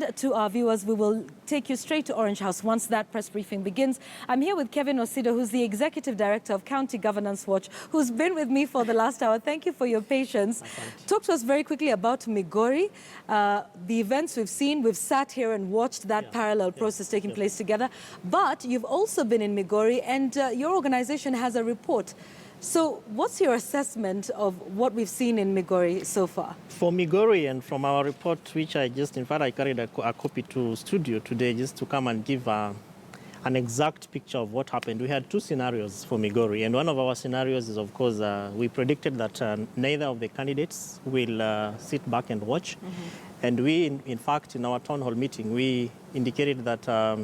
And to our viewers, we will take you straight to Orange House once that press briefing begins. I'm here with Kevin Osido, who's the Executive Director of County Governance Watch, who's been with me for the last hour. Thank you for your patience. Talk to us very quickly about Migori, the events we've seen. We've sat here and watched that parallel process taking place together. But you've also been in Migori, and your organization has a report. So what's your assessment of what we've seen in Migori so far? For Migori, and from our report, which I carried a copy to studio today just to come and give an exact picture of what happened. We had two scenarios for Migori, and one of our scenarios is, of course, we predicted that neither of the candidates will sit back and watch. And we, in fact, in our town hall meeting, we indicated that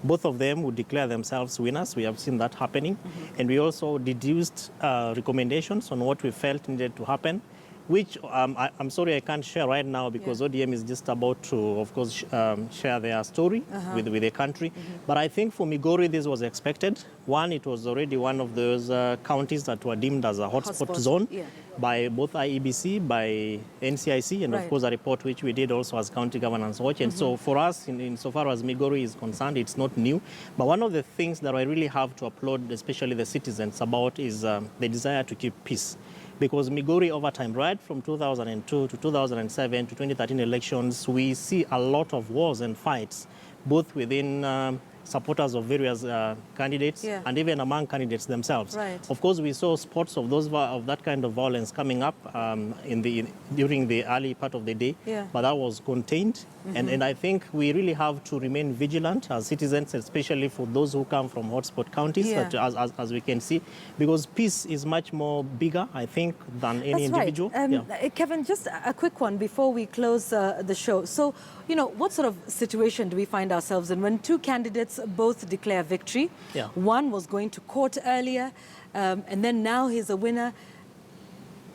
both of them would declare themselves winners. We have seen that happening. And we also deduced recommendations on what we felt needed to happen, which I'm sorry I can't share right now because ODM is just about to, of course, share their story with the country. But I think for Migori, this was expected. One, it was already one of those counties that were deemed as a hotspot zone by both IEBC, by NCIC, and of course a report which we did also as County Governance Watch. And so for us, insofar as Migori is concerned, it's not new. But one of the things that I really have to applaud, especially the citizens, about is the desire to keep peace. Because Migori over time, right from 2002 to 2007 to 2013 elections, we see a lot of wars and fights, both within supporters of various candidates and even among candidates themselves. Of course, we saw spots of that kind of violence coming up during the early part of the day, but that was contained. And I think we really have to remain vigilant as citizens, especially for those who come from hotspot counties, as we can see, because peace is much more bigger, I think, than any individual. Kevin, just a quick one before we close the show. So, you know, what sort of situation do we find ourselves in when two candidates both declare victory? One was going to court earlier, and then now he's a winner.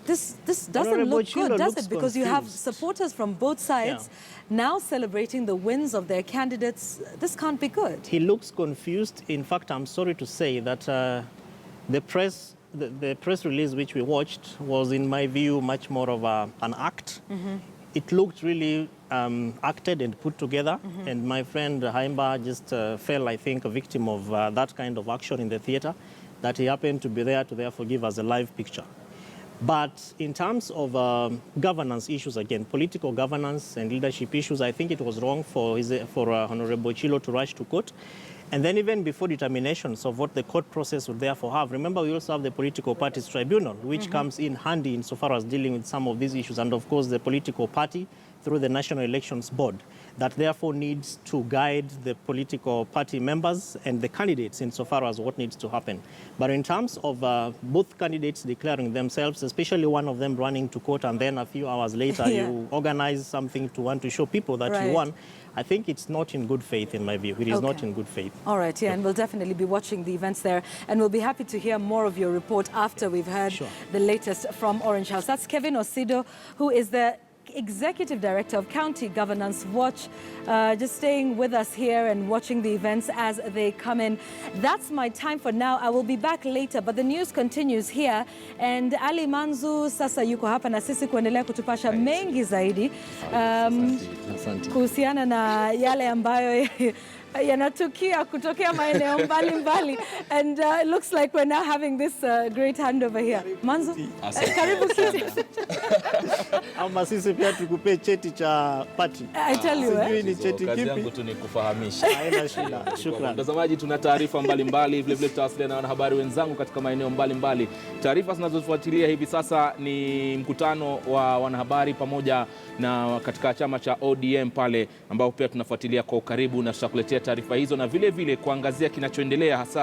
This doesn't look good, does it? Because you have supporters from both sides now celebrating the wins of their candidates. This can't be good. He looks confused. In fact, I'm sorry to say that the press release which we watched was, in my view, much more of an act. It looked really acted and put together. And my friend Haimba just fell, I think, a victim of that kind of action in the theater, that he happened to be there to therefore give us a live picture. But in terms of governance issues, again, political governance and leadership issues, I think it was wrong for Honorable Chilo to rush to court. And then even before determinations of what the court process would therefore have, remember we also have the Political Parties Tribunal, which comes in handy insofar as dealing with some of these issues, and of course the political party through the National Elections Board, that therefore needs to guide the political party members and the candidates insofar as what needs to happen. But in terms of both candidates declaring themselves, especially one of them running to court, and then a few hours later you organize something to want to show people that you won, I think it's not in good faith, in my view. It is not in good faith. All right, and we'll definitely be watching the events there, and we'll be happy to hear more of your report after we've heard the latest from Orange House. That's Kevin Osido, who is the Executive Director of County Governance Watch, just staying with us here and watching the events as they come in. That's my time for now. I will be back later, but the news continues here, and Ali Manzu sasa yuko hapa na sisi kuendelea kutupasha mengi zaidi kuhusiana na yale ambayo yanatukia kutokea maeneo mbalimbali. And it looks like we're now having this great handover here. Manzu, karibu kiti. Ama sisi pia tukupe cheti cha party. I tell you, sijui ni cheti kipi. Kazi yangu tu ni kufahamisha. Haina shida. Shukrani. Mtazamaji, tuna taarifa mbalimbali, vile vile tutawasiliana na wanahabari wenzangu katika maeneo mbalimbali. Taarifa zinazofuatilia hivi sasa ni mkutano wa wanahabari pamoja na katika chama cha ODM pale, ambao pia tunafuatilia kwa ukaribu, na tutakuletea taarifa hizo na vile vile kuangazia kinachoendelea hasa